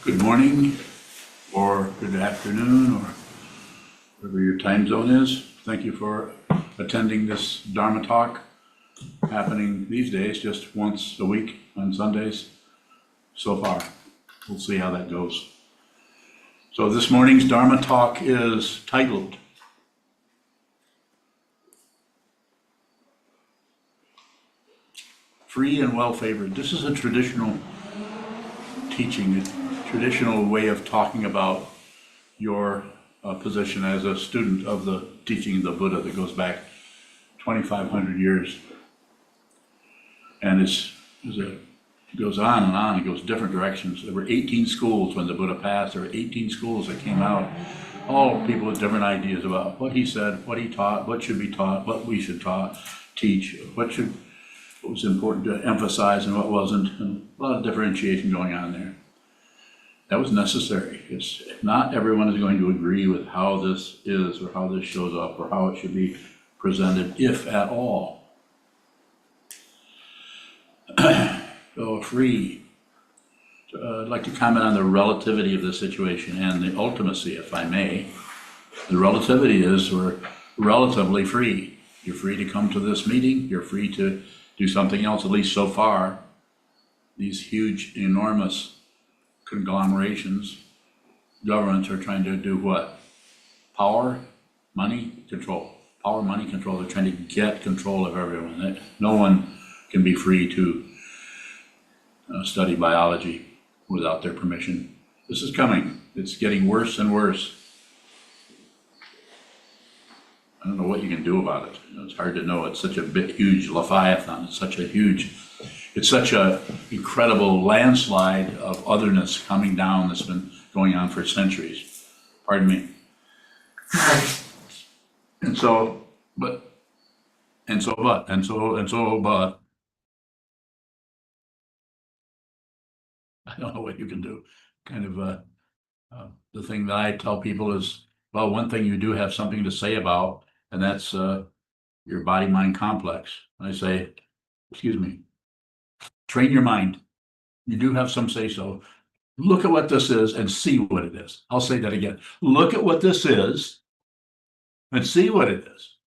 Good morning, or good afternoon, or whatever your time zone is. Thank you for attending this Dharma talk happening these days just once a week on Sundays so far. We'll see how that goes. So this morning's Dharma talk is titled Free and Well-Favored. This is a traditional teaching, a traditional way of talking about your position as a student of the teaching of the Buddha that goes back 2,500 years. And it goes on and on, it goes different directions. There were 18 schools when the Buddha passed. There were 18 schools that came out, all people with different ideas about what he said, what he taught, what should be taught, what we should teach, what was important to emphasize and what wasn't, and a lot of differentiation going on there. That was necessary. Not everyone is going to agree with how this is or how this shows up or how it should be presented, if at all. So free. I'd like to comment on the relativity of the situation and the ultimacy, if I may. The relativity is we're relatively free. You're free to come to this meeting. You're free to do something else, at least so far. These huge, enormous conglomerations, governments are trying to do what? Power, money, control. Power, money, control. They're trying to get control of everyone. No one can be free to study biology without their permission. This is coming. It's getting worse and worse. I don't know what you can do about it. It's hard to know. It's such a huge leviathan. It's such a incredible landslide of otherness coming down that's been going on for centuries. Pardon me. But I don't know what you can do. Kind of the thing that I tell people is, well, one thing you do have something to say about, and that's your body-mind complex. I say, excuse me, train your mind. You do have some say-so. Look at what this is and see what it is. I'll say that again. Look at what this is and see what it is.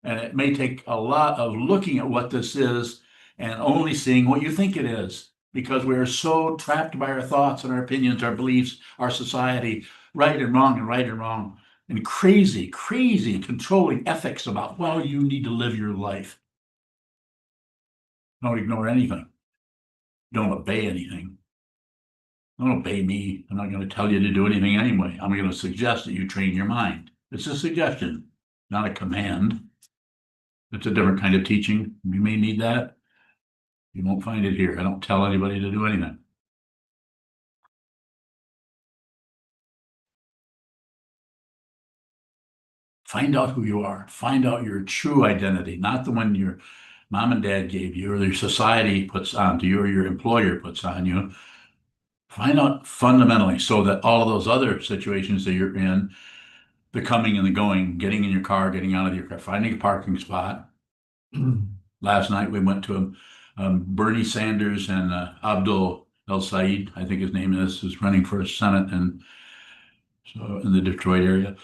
And it may take a lot of looking at what this is and only seeing what you think it is, because we are so trapped by our thoughts and our opinions, our beliefs, our society, right and wrong, and crazy controlling ethics about, well, you need to live your life. Don't ignore anything. Don't obey anything. Don't obey me. I'm not going to tell you to do anything anyway. I'm going to suggest that you train your mind. It's a suggestion, not a command. It's a different kind of teaching. You may need that. You won't find it here. I don't tell anybody to do anything. Find out who you are. Find out your true identity, not the one your mom and dad gave you or your society puts onto you or your employer puts on you. Find out fundamentally, so that all of those other situations that you're in, the coming and the going, getting in your car, getting out of your car, finding a parking spot. Last night we went to Bernie Sanders and Abdul El Said, I think his name is, who's running for Senate in the Detroit area,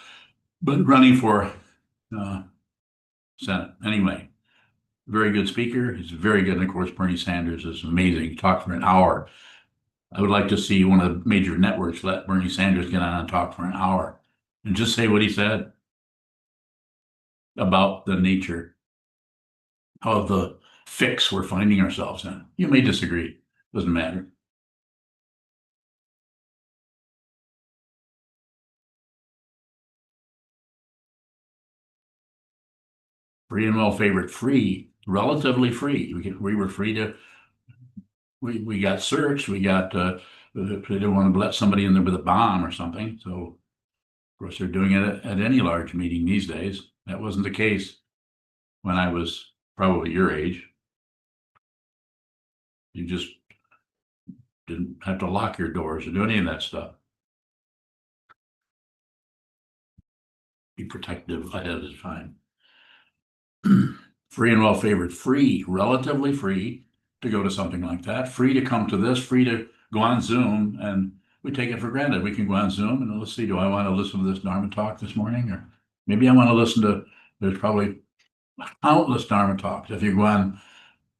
but running for Senate. Anyway, very good speaker. He's very good. And of course, Bernie Sanders is amazing. He talked for an hour. I would like to see one of the major networks let Bernie Sanders get on and talk for an hour and just say what he said about the nature of the fix we're finding ourselves in. You may disagree. Doesn't matter. Free and well-favored. Free, relatively free. We were free to, we got searched. We got, they didn't want to let somebody in there with a bomb or something. So, of course, they're doing it at any large meeting these days. That wasn't the case when I was probably your age. You just didn't have to lock your doors or do any of that stuff. Be protective ahead of time. Free and well-favored. Free, relatively free to go to something like that. Free to come to this. Free to go on Zoom and we take it for granted. We can go on Zoom and let's see, do I want to listen to this Dharma talk this morning? Or maybe I want to listen to, there's probably countless Dharma talks. If you go on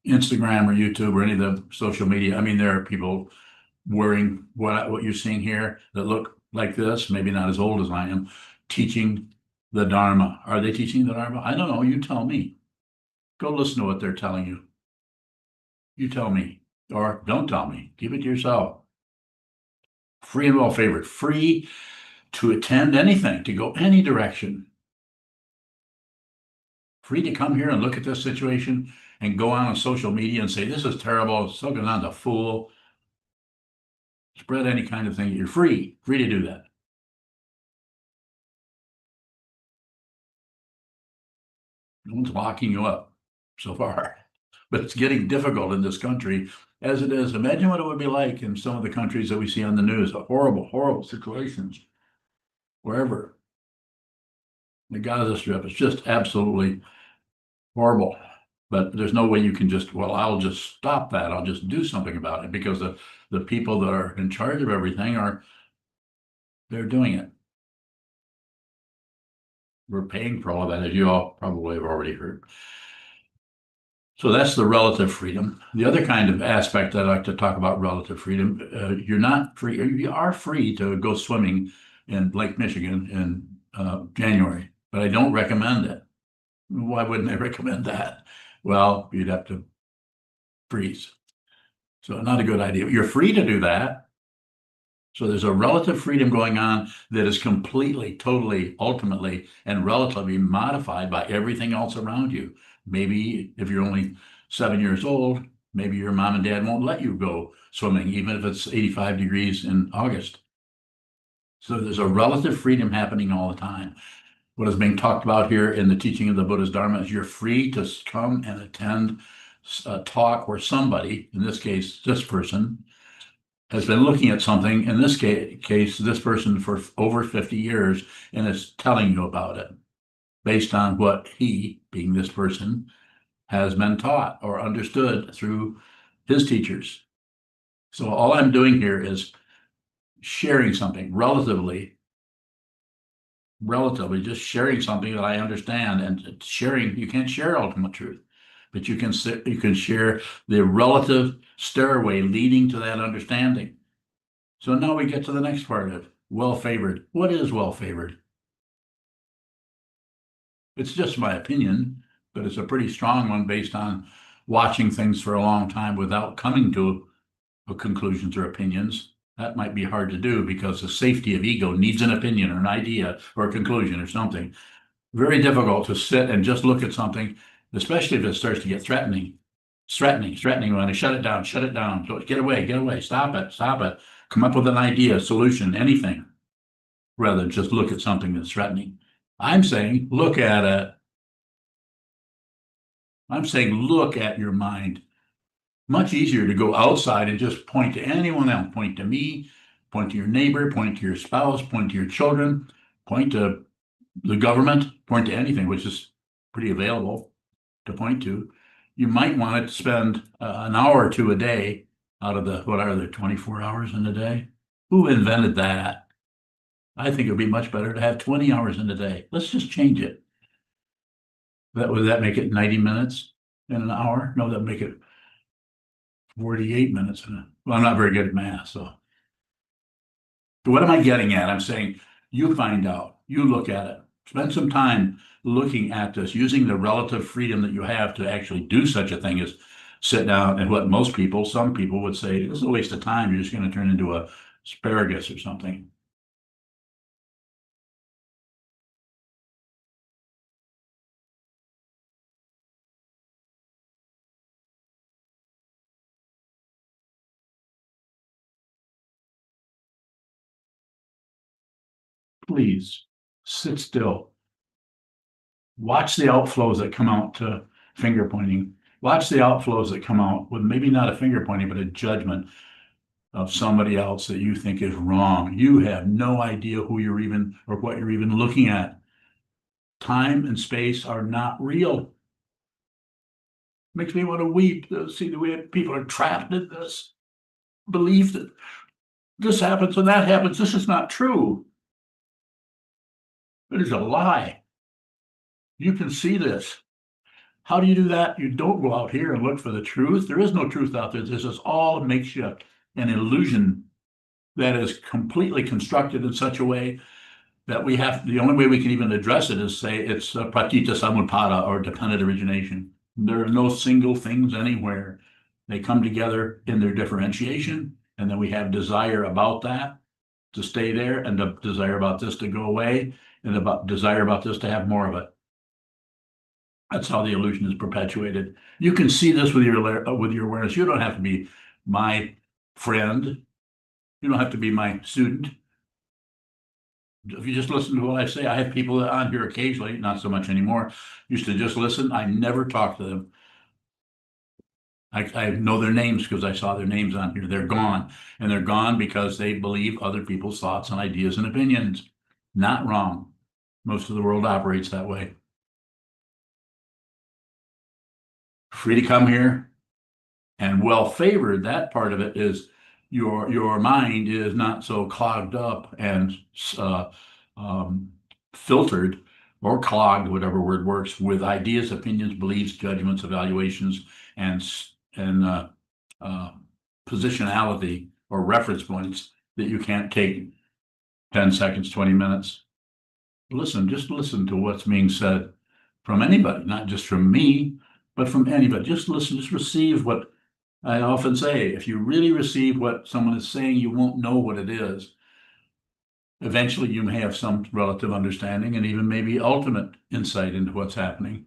Instagram or YouTube or any of the social media, I mean, there are people wearing what you're seeing here that look like this, maybe not as old as I am, teaching the Dharma. Are they teaching the Dharma? I don't know. You tell me. Go listen to what they're telling you. You tell me, or don't tell me. Keep it to yourself. Free and well favored, free to attend anything, to go any direction. Free to come here and look at this situation and go on social media and say, this is terrible, Sokuzan's a fool. Spread any kind of thing. You're free to do that. No one's locking you up so far, but it's getting difficult in this country as it is. Imagine what it would be like in some of the countries that we see on the news, horrible, horrible situations, wherever. The Gaza Strip is just absolutely horrible. But there's no way you can just, well, I'll just stop that. I'll just do something about it because the people that are in charge of everything they're doing it. We're paying for all of that, as you all probably have already heard. So that's the relative freedom. The other kind of aspect I'd like to talk about relative freedom, you're not free, you are free to go swimming in Lake Michigan in January, but I don't recommend it. Why wouldn't I recommend that? Well, you'd have to freeze. So not a good idea. You're free to do that. So there's a relative freedom going on that is completely, totally, ultimately, and relatively modified by everything else around you. Maybe if you're only 7 years old, maybe your mom and dad won't let you go swimming, even if it's 85 degrees in August. So there's a relative freedom happening all the time. What is being talked about here in the teaching of the Buddha's Dharma is you're free to come and attend a talk where somebody, in this case, this person, has been looking at something, in this case, this person for over 50 years, and is telling you about it based on what he, being this person, has been taught or understood through his teachers. So all I'm doing here is sharing something relatively just sharing something that I understand, and sharing, you can't share ultimate truth, but you can share the relative stairway leading to that understanding. So now we get to the next part of well-favored. What is well-favored? It's just my opinion, but it's a pretty strong one based on watching things for a long time without coming to conclusions or opinions. That might be hard to do because the safety of ego needs an opinion or an idea or a conclusion or something. Very difficult to sit and just look at something, especially if it starts to get threatening. It's threatening. When I shut it down. So get away, stop it. Come up with an idea, solution, anything, rather than just look at something that's threatening. I'm saying, look at it. I'm saying, look at your mind. Much easier to go outside and just point to anyone else, point to me, point to your neighbor, point to your spouse, point to your children, point to the government, point to anything, which is pretty available to point to. You might want to spend an hour or two a day out of what are there, 24 hours in a day? Who invented that? I think it would be much better to have 20 hours in a day. Let's just change it. Would that make it 90 minutes in an hour? No, that'd make it 48 minutes. Well, I'm not very good at math, so. What am I getting at? I'm saying you find out, you look at it, spend some time looking at this, using the relative freedom that you have to actually do such a thing as sit down and what some people would say, this is a waste of time. You're just going to turn into a asparagus or something. Please sit still. Watch the outflows that come out to finger pointing. Watch the outflows that come out with maybe not a finger pointing, but a judgment of somebody else that you think is wrong. You have no idea who you're even or what you're even looking at. Time and space are not real. Makes me want to weep to see the way people are trapped in this. believe that this happens and that happens. This is not true. It is a lie. You can see this. How do you do that? You don't go out here and look for the truth. There is no truth out there. This is all makeshift, an illusion that is completely constructed in such a way that the only way we can even address it is say it's pratitya samutpada or dependent origination. There are no single things anywhere. They come together in their differentiation, and then we have desire about that to stay there, and the desire about this to go away, and about desire about this to have more of it. That's how the illusion is perpetuated. You can see this with your awareness. You don't have to be my friend. You don't have to be my student. If you just listen to what I say, I have people on here occasionally, not so much anymore, used to just listen. I never talk to them. I know their names because I saw their names on here. They're gone. And they're gone because they believe other people's thoughts and ideas and opinions. Not wrong. Most of the world operates that way. Free to come here and well favored. That part of it is your mind is not so clogged up and filtered or clogged, whatever word works, with ideas, opinions, beliefs, judgments, evaluations, and positionality or reference points that you can't take 10 seconds, 20 minutes. Just listen to what's being said from anybody, not just from me, but from anybody. Just listen, just receive what I often say. If you really receive what someone is saying, you won't know what it is. Eventually, you may have some relative understanding and even maybe ultimate insight into what's happening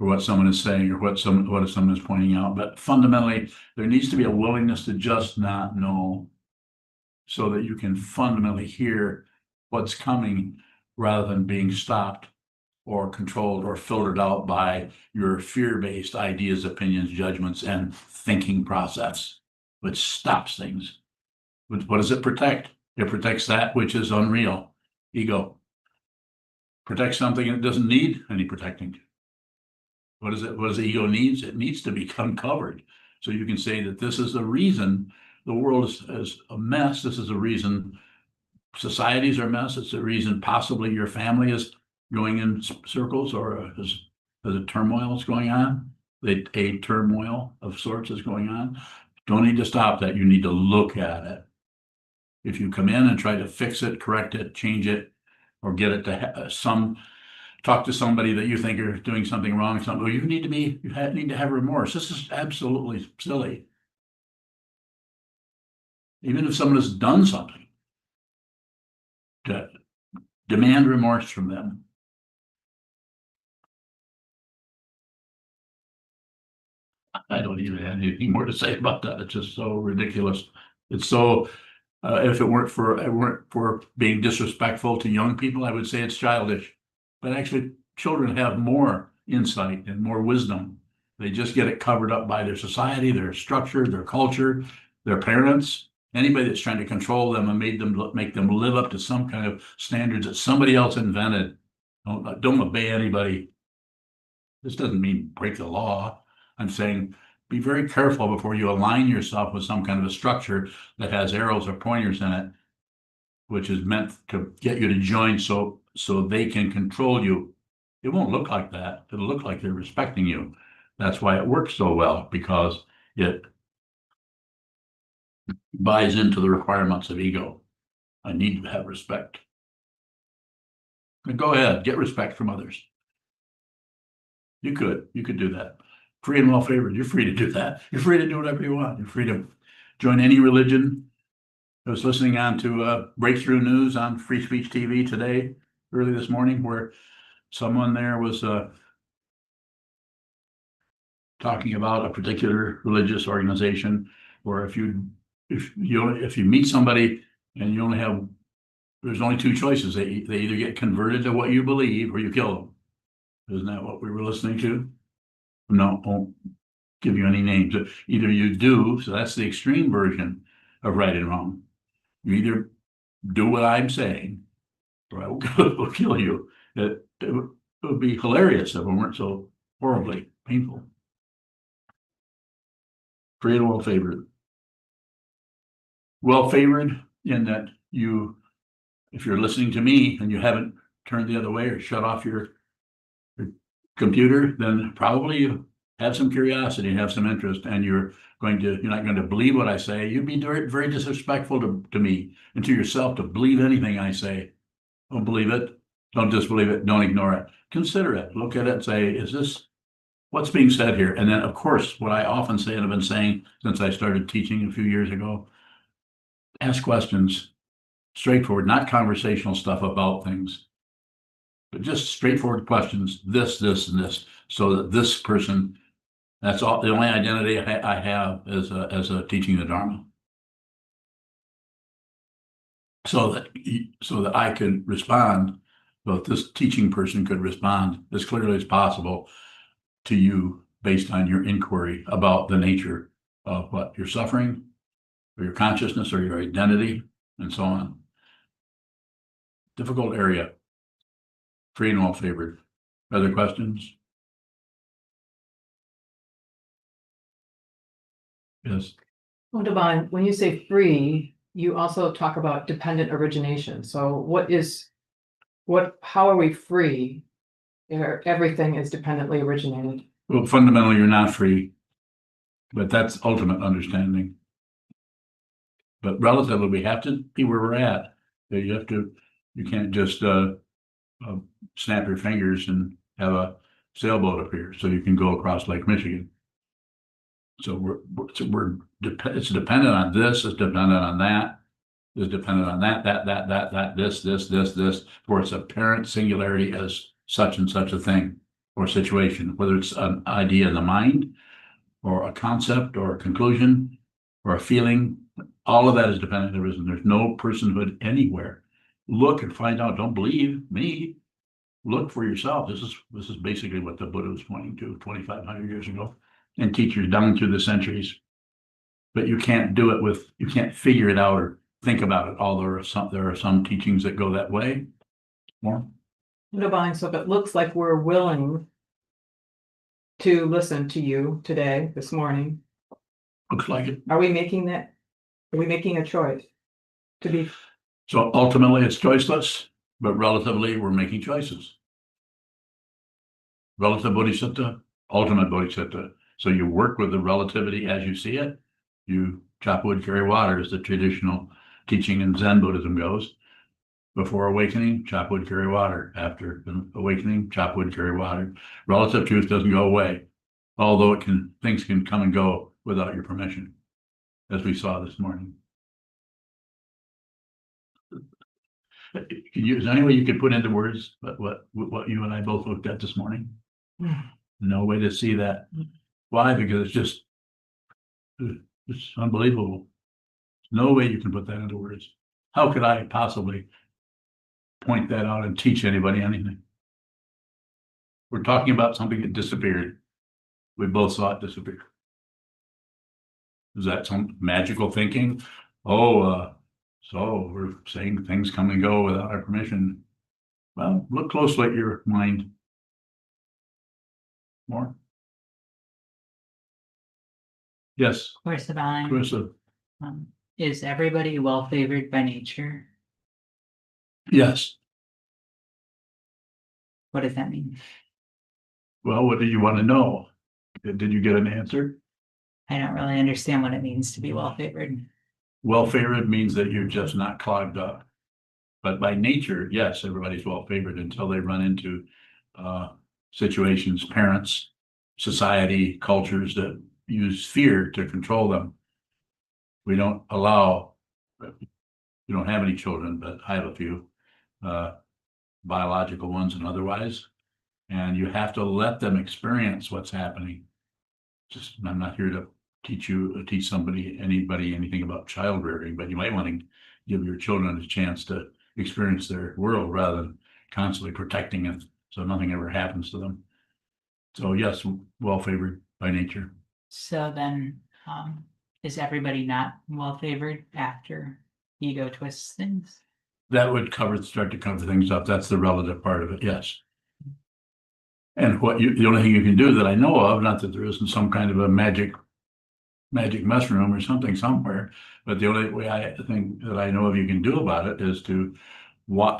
or what someone is saying or what someone is pointing out. But fundamentally, there needs to be a willingness to just not know so that you can fundamentally hear what's coming rather than being stopped or controlled or filtered out by your fear-based ideas, opinions, judgments, and thinking process, which stops things. What does it protect? It protects that which is unreal, ego. Protects something that doesn't need any protecting. What does the ego needs? It needs to become covered. So you can say that this is the reason the world is a mess. This is the reason societies are a mess. It's the reason possibly your family is going in circles or as a turmoil is going on. A turmoil of sorts is going on. Don't need to stop that. You need to look at it. If you come in and try to fix it, correct it, change it, or get it to talk to somebody that you think are doing something wrong, you need to have remorse. This is absolutely silly. Even if someone has done something, to demand remorse from them. I don't even have anything more to say about that. It's just so ridiculous. It's so, if it weren't for being disrespectful to young people, I would say it's childish. But actually, children have more insight and more wisdom. They just get it covered up by their society, their structure, their culture, their parents, anybody that's trying to control them and make them live up to some kind of standards that somebody else invented. Don't obey anybody. This doesn't mean break the law. I'm saying be very careful before you align yourself with some kind of a structure that has arrows or pointers in it, which is meant to get you to join so they can control you. It won't look like that. It'll look like they're respecting you. That's why it works so well, because it buys into the requirements of ego. I need to have respect. Go ahead, get respect from others. You could do that. Free and well favored. You're free to do that. You're free to do whatever you want. You're free to join any religion. I was listening on to Breakthrough News on Free Speech TV today, early this morning, where someone there was talking about a particular religious organization, where if you meet somebody and there's only two choices. They either get converted to what you believe or you kill them. Isn't that what we were listening to? No, won't give you any names. Either you do, so that's the extreme version of right and wrong. You either do what I'm saying, or I will kill you. It would be hilarious if it weren't so horribly painful. Free and well favored. Well favored in that if you're listening to me and you haven't turned the other way or shut off your computer, then probably you have some curiosity, have some interest, and you're not going to believe what I say. You'd be very, very disrespectful to me and to yourself to believe anything I say. Don't believe it. Don't disbelieve it. Don't ignore it. Consider it. Look at it and say, is this what's being said here? And then, of course, what I often say and have been saying since I started teaching a few years ago, ask questions, straightforward, not conversational stuff about things, but just straightforward questions, this, and this, so that this person, that's all, the only identity I have as a teaching the Dharma. So that I can respond, but this teaching person could respond as clearly as possible to you based on your inquiry about the nature of what you're suffering, or your consciousness, or your identity, and so on. Difficult area. Free and well favored. Other questions? Yes. Well, Divine, when you say free, you also talk about dependent origination. So how are we free? Everything is dependently originated. Well, fundamentally, you're not free, but that's ultimate understanding. But relatively, we have to be where we're at. You can't just snap your fingers and have a sailboat appear so you can go across Lake Michigan. So it's dependent on this, it's dependent on that, is dependent on that, this, for its apparent singularity as such and such a thing or situation, whether it's an idea in the mind or a concept or a conclusion or a feeling, all of that is dependent on the reason. There's no personhood anywhere. Look and find out. Don't believe me. Look for yourself. This is basically what the Buddha was pointing to 2,500 years ago, and teachers down through the centuries. But you can't do it you can't figure it out or think about it. Although there are some teachings that go that way. More. Divine, so if it looks like we're willing to listen to you today, this morning, Looks like it. are we making a choice to be? So ultimately it's choiceless, but relatively we're making choices. Relative bodhisattva, ultimate bodhisattva. So you work with the relativity as you see it. You chop wood, carry water, as the traditional teaching in Zen Buddhism goes. Before awakening, chop wood, carry water. After awakening, chop wood, carry water. Relative truth doesn't go away, although things can come and go without your permission, as we saw this morning. Is there any way you could put into words what you and I both looked at this morning? No way to see that. Why? Because it's unbelievable. No way you can put that into words. How could I possibly point that out and teach anybody anything? We're talking about something that disappeared. We both saw it disappear. Is that some magical thinking? So we're saying things come and go without our permission. Well, look closely at your mind. More? Yes. Of course, Divine. Carissa. Is everybody well favored by nature? Yes. What does that mean? Well, what do you want to know? Did you get an answer? I don't really understand what it means to be well favored. Well favored means that you're just not clogged up. But by nature, yes, everybody's well favored until they run into situations, parents, society, cultures that use fear to control them. We don't have any children, but I have a few, biological ones and otherwise. And you have to let them experience what's happening. I'm not here to teach anybody anything about child rearing, but you might want to give your children a chance to experience their world rather than constantly protecting it so nothing ever happens to them. So yes, well favored by nature. So then, is everybody not well favored after ego twists things? That would start to cover things up. That's the relative part of it, yes. And the only thing you can do that I know of, not that there isn't some kind of a magic magic mushroom or something somewhere. But the only way I think that I know of you can do about it is to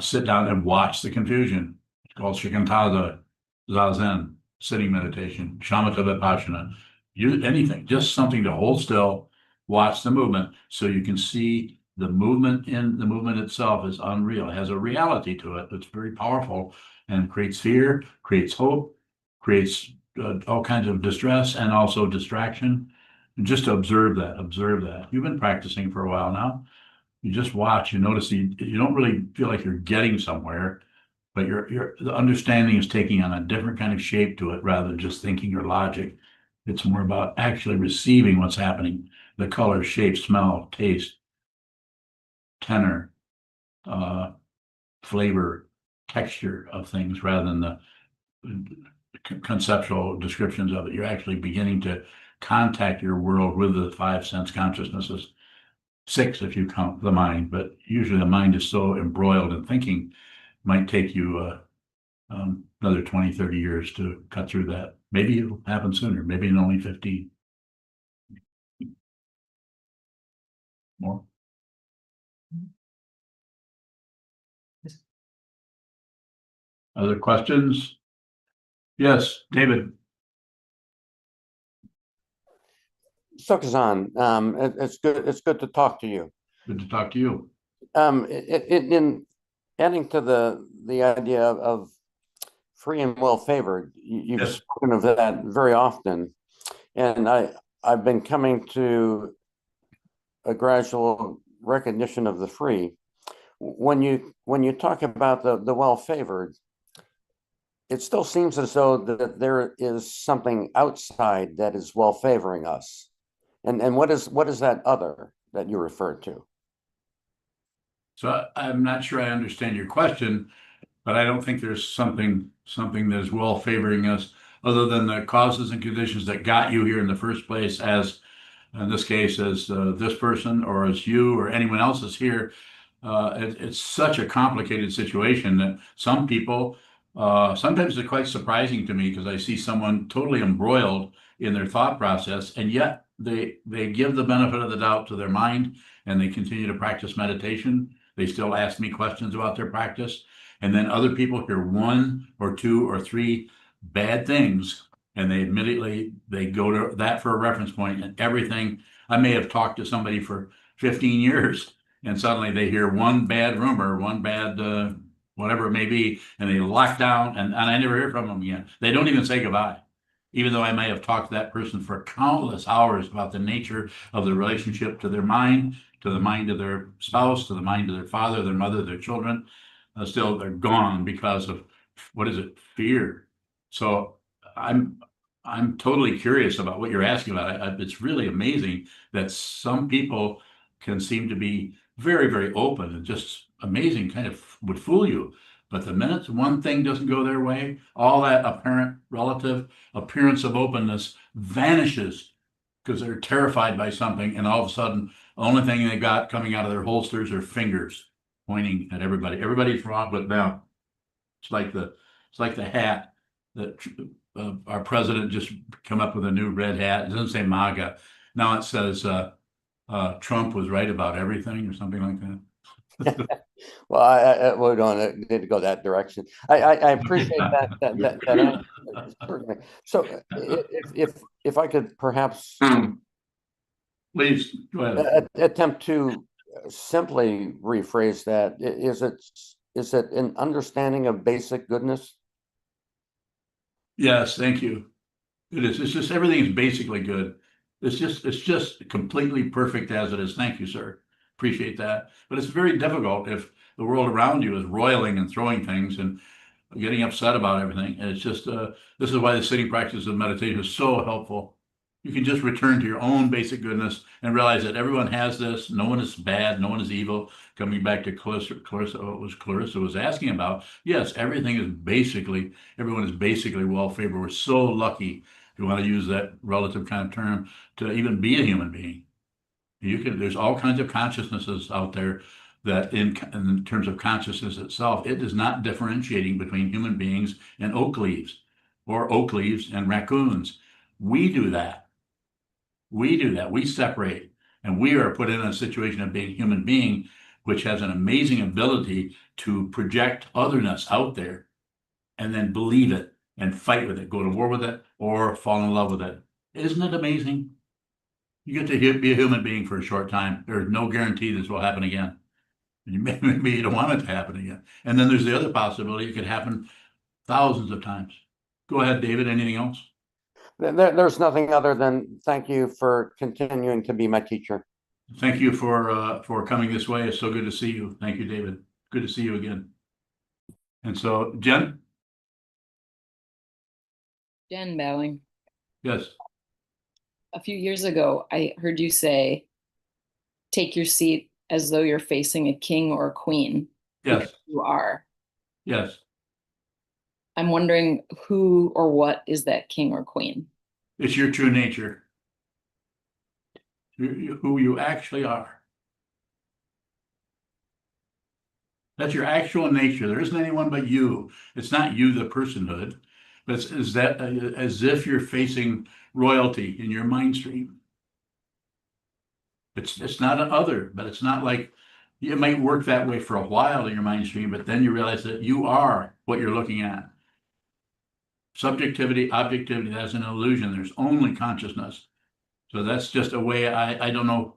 sit down and watch the confusion. It's called shikantaza, zazen, sitting meditation, shamatha vipassana. Use anything, just something to hold still, watch the movement, so you can see the movement in the movement itself is unreal. It has a reality to it that's very powerful and creates fear, creates hope, creates all kinds of distress and also distraction. And just to observe that, observe that. You've been practicing for a while now. You just watch, you notice you don't really feel like you're getting somewhere, but the understanding is taking on a different kind of shape to it rather than just thinking or logic. It's more about actually receiving what's happening, the color, shape, smell, taste, tenor, uh, flavor, texture of things rather than the conceptual descriptions of it. You're actually beginning to contact your world with the five sense consciousnesses. Six if you count the mind, but usually the mind is so embroiled in thinking, might take you another 20, 30 years to cut through that. Maybe it'll happen sooner, maybe in only 15. More. Other questions? Yes, David. Sokuzan, it's good to talk to you. Good to talk to you. In adding to the idea of free and well favored, you've Yes. spoken of that very often, and I've been coming to a gradual recognition of the free. When you talk about the well favored, it still seems as though that there is something outside that is well favoring us. And what is that other that you referred to? So I'm not sure I understand your question, but I don't think there's something that is well favoring us other than the causes and conditions that got you here in the first place, as in this case, as this person or as you or anyone else is here. It's such a complicated situation that some people, sometimes it's quite surprising to me because I see someone totally embroiled in their thought process, and yet they give the benefit of the doubt to their mind and they continue to practice meditation. They still ask me questions about their practice. And then other people hear one or two or three bad things and they immediately they go to that for a reference point, and everything. I may have talked to somebody for 15 years and suddenly they hear one bad rumor, one bad whatever it may be, and they lock down, and I never hear from them again. They don't even say goodbye, even though I may have talked to that person for countless hours about the nature of the relationship to their mind, to the mind of their spouse, to the mind of their father, their mother, their children. Still, they're gone because of what is it? Fear. So I'm totally curious about what you're asking about. It's really amazing that some people can seem to be very, very open and just amazing, kind of would fool you. But the minute one thing doesn't go their way, all that apparent relative appearance of openness vanishes because they're terrified by something, and all of a sudden, the only thing they got coming out of their holsters are fingers pointing at everybody. Everybody's wrong with them. It's like the hat that our president just come up with a new red hat. It doesn't say MAGA. Now it says Trump was right about everything or something like that. Well, we don't need to go that direction. I appreciate that answer, certainly. So if I could perhaps Please go ahead. attempt to simply rephrase that, is it an understanding of basic goodness? Yes, thank you. It is. It's just everything is basically good. It's just completely perfect as it is. Thank you, sir. Appreciate that. But it's very difficult if the world around you is roiling and throwing things and getting upset about everything. And it's just this is why the sitting practice of meditation is so helpful. You can just return to your own basic goodness and realize that everyone has this. No one is bad. No one is evil. Coming back to Clarissa, what was Clarissa was asking about. Yes, everyone is basically well favored. We're so lucky, if you want to use that relative kind of term, to even be a human being. There's all kinds of consciousnesses out there that in terms of consciousness itself, it is not differentiating between human beings and oak leaves or oak leaves and raccoons. We do that. We do that. We separate, and we are put in a situation of being a human being, which has an amazing ability to project otherness out there and then believe it and fight with it, go to war with it, or fall in love with it. Isn't it amazing? You get to be a human being for a short time. There's no guarantee this will happen again. Maybe you don't want it to happen again. And then there's the other possibility it could happen thousands of times. Go ahead, David. Anything else? There's nothing other than thank you for continuing to be my teacher. Thank you for coming this way. It's so good to see you. Thank you, David. Good to see you again. And so, Jen? Jen Bowing, Yes. a few years ago, I heard you say, take your seat as though you're facing a king or a queen. Yes. Because you are. Yes. I'm wondering who or what is that king or queen? It's your true nature. Who you actually are. That's your actual nature. There isn't anyone but you. It's not you, the personhood, but it's that as if you're facing royalty in your mind stream. It's not an other, but it's not like it might work that way for a while in your mind stream, but then you realize that you are what you're looking at. Subjectivity, objectivity, that's an illusion. There's only consciousness. So that's just a way I don't know.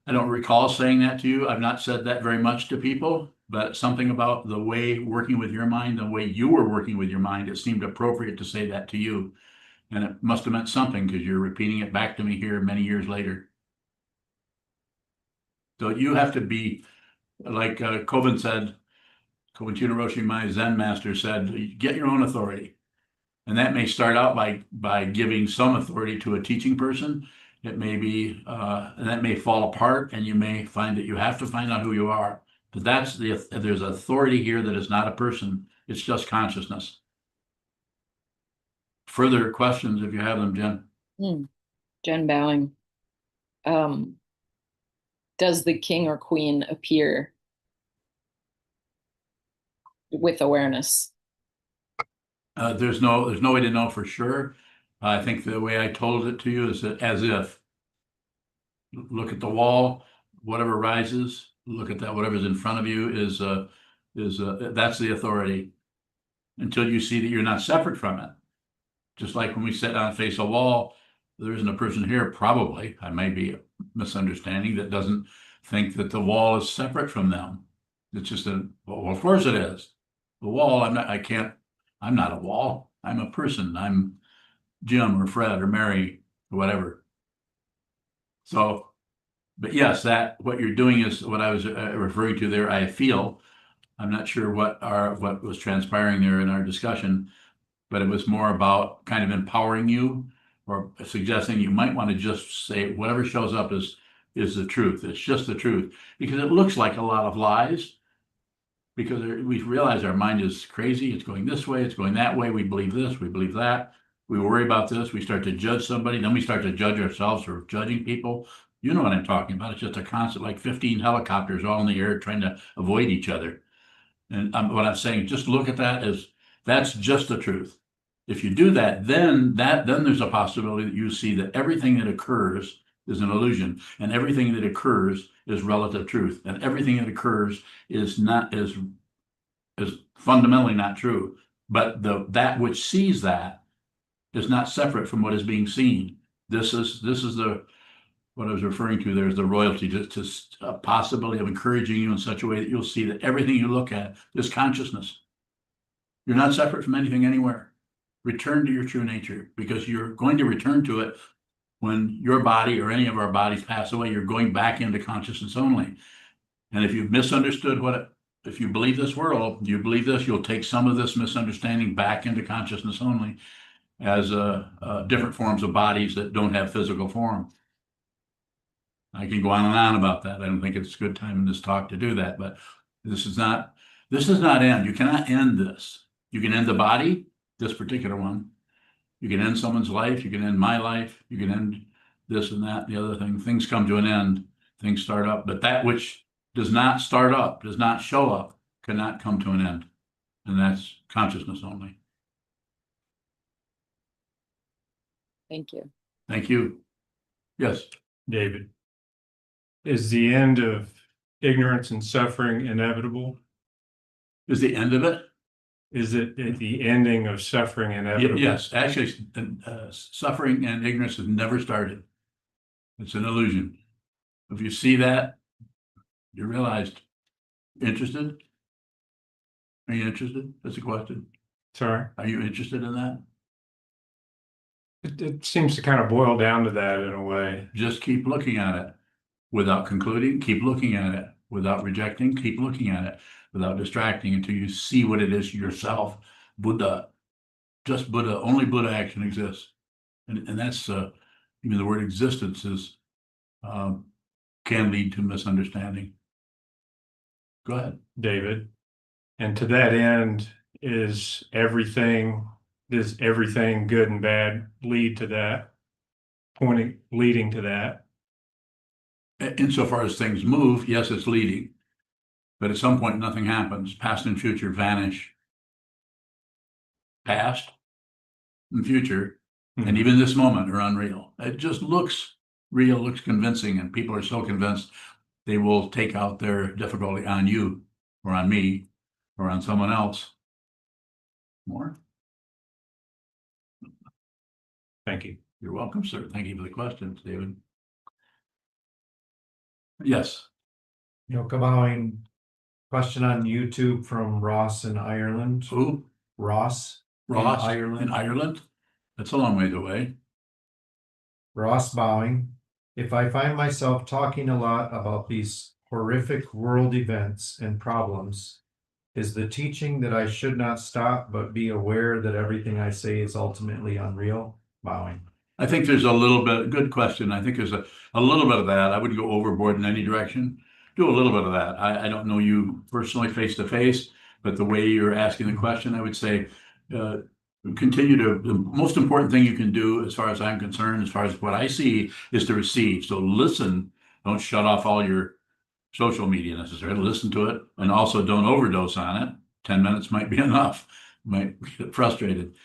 I don't recall saying that to you. I've not said that very much to people, but something about the way working with your mind, the way you were working with your mind, it seemed appropriate to say that to you. And it must have meant something because you're repeating it back to me here many years later. So you have to be, like Kovan said, Kovan Roshi, my Zen master, said, get your own authority. And that may start out by giving some authority to a teaching person. It may be, and that may fall apart, and you may find that you have to find out who you are. But there's authority here that is not a person. It's just consciousness. Further questions, if you have them, Jen? Jen Bowing. Does the king or queen appear with awareness? There's no way to know for sure. I think the way I told it to you is that as if. Look at the wall, whatever rises, look at that, whatever's in front of you is that's the authority until you see that you're not separate from it. Just like when we sit down and face a wall, there isn't a person here, probably, I may be misunderstanding, that doesn't think that the wall is separate from them. It's just well, of course it is. The wall, I'm not a wall. I'm a person. I'm Jim or Fred or Mary or whatever. So, but yes, what you're doing is what I was referring to there. I feel, I'm not sure what was transpiring there in our discussion, but it was more about kind of empowering you or suggesting you might want to just say whatever shows up is the truth. It's just the truth because it looks like a lot of lies. Because we realize our mind is crazy. It's going this way. It's going that way. We believe this. We believe that. We worry about this. We start to judge somebody. Then we start to judge ourselves for judging people. You know what I'm talking about. It's just a constant, like 15 helicopters all in the air trying to avoid each other. And what I'm saying, just look at that as that's just the truth. If you do that, then there's a possibility that you see that everything that occurs is an illusion, and everything that occurs is relative truth, and everything that occurs is fundamentally not true. But that which sees that is not separate from what is being seen. This is what I was referring to. There's the royalty, just a possibility of encouraging you in such a way that you'll see that everything you look at is consciousness. You're not separate from anything anywhere. Return to your true nature, because you're going to return to it when your body or any of our bodies pass away. You're going back into consciousness only. And if you've misunderstood if you believe this world, you believe this, you'll take some of this misunderstanding back into consciousness only as different forms of bodies that don't have physical form. I can go on and on about that. I don't think it's a good time in this talk to do that, but this is not end. You cannot end this. You can end the body, this particular one. You can end someone's life. You can end my life. You can end this and that, and the other thing. Things come to an end. Things start up. But that which does not start up, does not show up, cannot come to an end. And that's consciousness only. Thank you. Thank you. Yes, David. Is the end of ignorance and suffering inevitable? is the end of it? Is it the ending of suffering inevitable? Yes, actually, suffering and ignorance has never started. It's an illusion. If you see that, you realized, interested? Are you interested? That's a question. Sorry. Are you interested in that? It seems to kind of boil down to that in a way. Just keep looking at it without concluding, keep looking at it without rejecting, keep looking at it without distracting until you see what it is yourself. Buddha, just Buddha, only Buddha action exists. And that's, even the word existence is, can lead to misunderstanding. Go ahead. David. And to that end, does everything good and bad lead to that, leading to that? Insofar as things move, yes, it's leading. But at some point, nothing happens. Past and future vanish. Past and future, and even this moment are unreal. It just looks real, looks convincing, and people are so convinced they will take out their difficulty on you or on me or on someone else. More? Thank you. You're welcome, sir. Thank you for the questions, David. Yes. Bowing. Question on YouTube from Ross in Ireland. Who? Ross Ross Ireland. in Ireland? That's a long ways away. Ross Bowing. If I find myself talking a lot about these horrific world events and problems, is the teaching that I should not stop but be aware that everything I say is ultimately unreal? Bowing. I think there's a little bit, good question. I think there's a little bit of that. I wouldn't go overboard in any direction. Do a little bit of that. I don't know you personally face to face, but the way you're asking the question, I would say, continue to, the most important thing you can do, as far as I'm concerned, as far as what I see, is to receive. So listen, don't shut off all your social media necessarily. Listen to it, and also don't overdose on it. 10 minutes might be enough. You might get frustrated.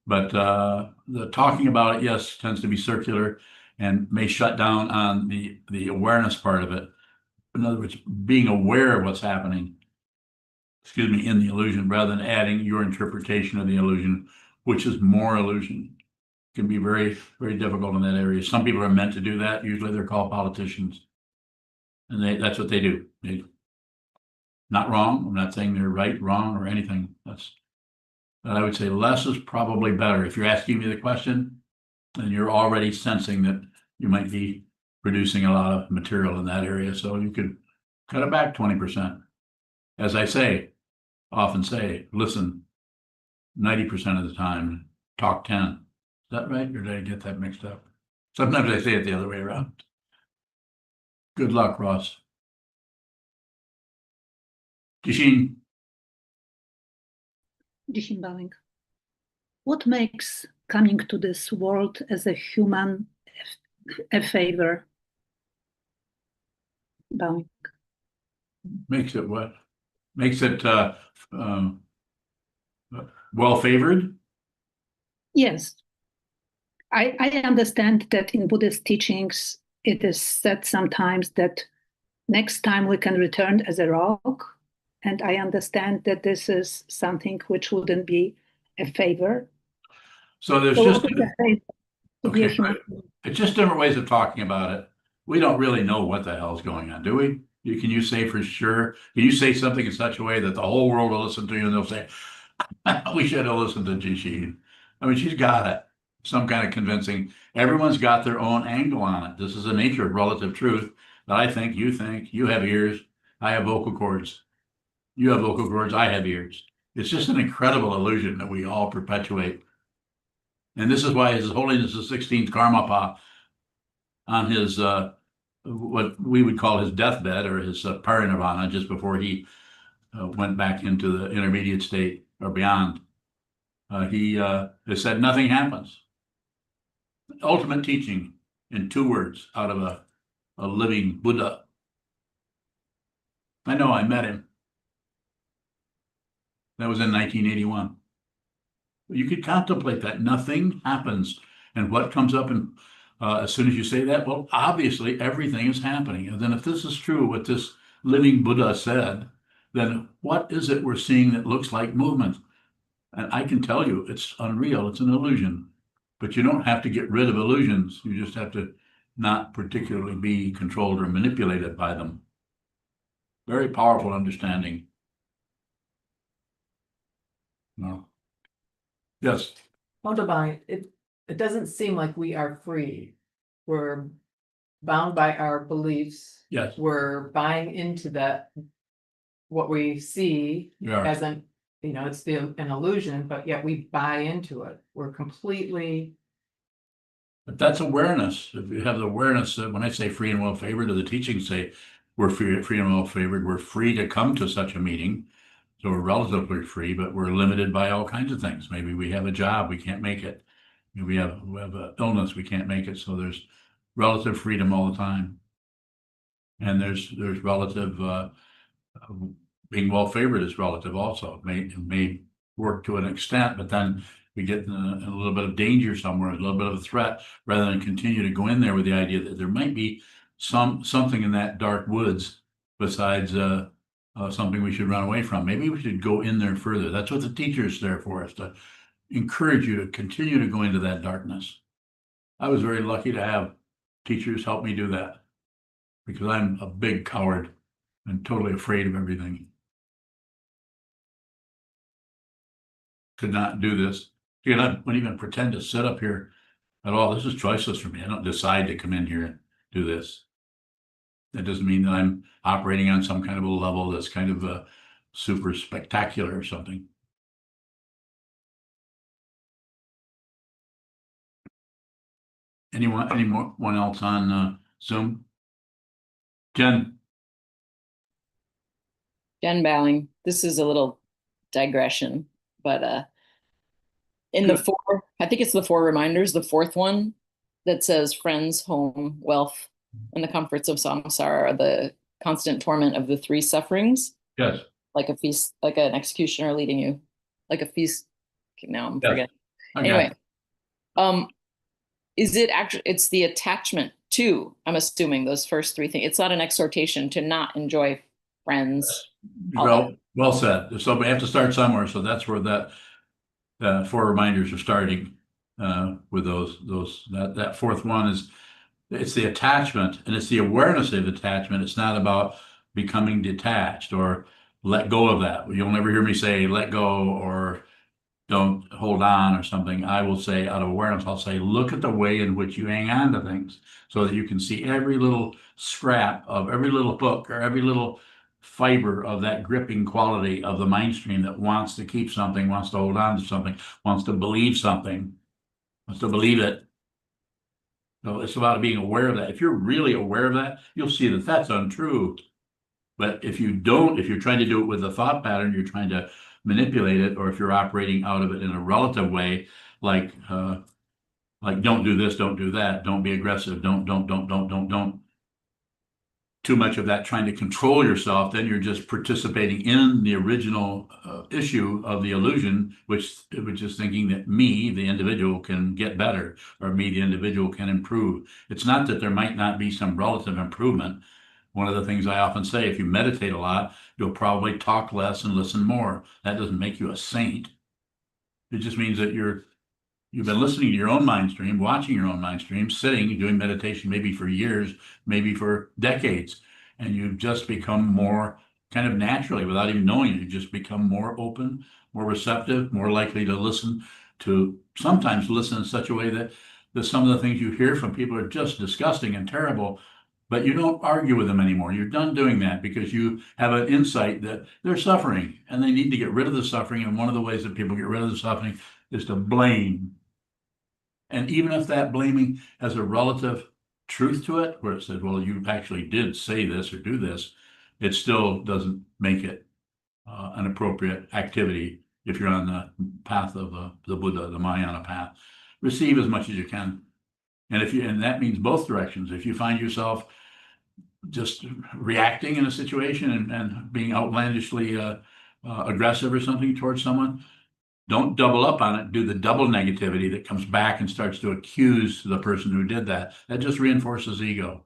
But the talking about it, yes, tends to be circular and may shut down on the awareness part of it. In other words, being aware of what's happening, excuse me, in the illusion, rather than adding your interpretation of the illusion, which is more illusion. It can be very, very difficult in that area. Some people are meant to do that. Usually they're called politicians. And that's what they do. Not wrong. I'm not saying they're right, wrong, or anything. But I would say less is probably better. If you're asking me the question, then you're already sensing that you might be producing a lot of material in that area. So you could cut it back 20%. As I often say, listen 90% of the time, talk 10. Is that right? Or did I get that mixed up? Sometimes I say it the other way around. Good luck, Ross. Kishin. Bowing. What makes coming to this world as a human a favor? Bowing. Makes it what? Makes it well favored? Yes. I understand that in Buddhist teachings, it is said sometimes that next time we can return as a rock. And I understand that this is something which wouldn't be a favor. So there's So just what is a favor to be a okay, human? it's just different ways of talking about it. We don't really know what the hell's going on, do we? Can you say for sure? Can you say something in such a way that the whole world will listen to you and they'll say, we should have listened to Jishin. I mean, she's got it. Some kind of convincing. Everyone's got their own angle on it. This is the nature of relative truth that I think, you have ears, I have vocal cords. You have vocal cords, I have ears. It's just an incredible illusion that we all perpetuate. And this is why His Holiness the 16th Karmapa, on his what we would call his deathbed or his parinirvana, just before he went back into the intermediate state or beyond, he has said nothing happens. Ultimate teaching in 2 words out of a living Buddha. I know, I met him. That was in 1981. You could contemplate that. Nothing happens. And what comes up in as soon as you say that, well, obviously everything is happening. And then if this is true, what this living Buddha said, then what is it we're seeing that looks like movement? And I can tell you, it's unreal. It's an illusion. But you don't have to get rid of illusions. You just have to not particularly be controlled or manipulated by them. Very powerful understanding. No. Yes. Hold on, it doesn't seem like we are free. We're bound by our beliefs. Yes. We're buying into that, what we see We are. as an, it's an illusion, but yet we buy into it. We're completely, But that's awareness. If you have the awareness that when I say free and well favored, or the teachings say we're free and well favored, we're free to come to such a meeting. So we're relatively free, but we're limited by all kinds of things. Maybe we have a job, we can't make it. Maybe we have an illness, we can't make it. So there's relative freedom all the time. And there's relative being well favored is relative also. It may work to an extent, but then we get in a little bit of danger somewhere, a little bit of a threat, rather than continue to go in there with the idea that there might be something in that dark woods besides something we should run away from. Maybe we should go in there further. That's what the teacher is there for, is to encourage you to continue to go into that darkness. I was very lucky to have teachers help me do that, because I'm a big coward and totally afraid of everything. Could not do this. I wouldn't even pretend to sit up here at all. This is choiceless for me. I don't decide to come in here and do this. That doesn't mean that I'm operating on some kind of a level that's kind of super spectacular or something. Anyone else on Zoom? Jen? Jen Bowing. This is a little digression, but in Good. the four, I think it's the four reminders, the fourth one that says friends, home, wealth, and the comforts of samsara are the constant torment of the three sufferings. Yes. Like a feast, like an executioner leading you, like a feast. Okay, now I'm Yes. forgetting. Okay. Anyway, is it actually, it's the attachment to, I'm assuming, those first three things. It's not an exhortation to not enjoy friends. Well said. So we have to start somewhere. So that's where that four reminders are starting with that fourth one is, it's the attachment, and it's the awareness of attachment. It's not about becoming detached or let go of that. You'll never hear me say let go or don't hold on or something. I will say, out of awareness, I'll say, look at the way in which you hang on to things, so that you can see every little scrap of every little hook or every little fiber of that gripping quality of the mind stream that wants to keep something, wants to hold on to something, wants to believe something, wants to believe it. So it's about being aware of that. If you're really aware of that, you'll see that that's untrue. But if you don't, if you're trying to do it with a thought pattern, you're trying to manipulate it, or if you're operating out of it in a relative way, like don't do this, don't do that, don't be aggressive, don't. Too much of that trying to control yourself, then you're just participating in the original issue of the illusion, which is thinking that me, the individual, can get better, or me, the individual, can improve. It's not that there might not be some relative improvement. One of the things I often say, if you meditate a lot, you'll probably talk less and listen more. That doesn't make you a saint. It just means that you've been listening to your own mind stream, watching your own mind stream, sitting, doing meditation, maybe for years, maybe for decades. And you've just become more kind of naturally, without even knowing it, you just become more open, more receptive, more likely to sometimes listen in such a way that some of the things you hear from people are just disgusting and terrible, but you don't argue with them anymore. You're done doing that because you have an insight that they're suffering and they need to get rid of the suffering. And one of the ways that people get rid of the suffering is to blame. And even if that blaming has a relative truth to it, where it says, well, you actually did say this or do this, it still doesn't make it an appropriate activity if you're on the path of the Buddha, the Mahayana path. Receive as much as you can. And that means both directions. If you find yourself just reacting in a situation and being outlandishly aggressive or something towards someone, Don't double up on it. Do the double negativity that comes back and starts to accuse the person who did that. That just reinforces ego,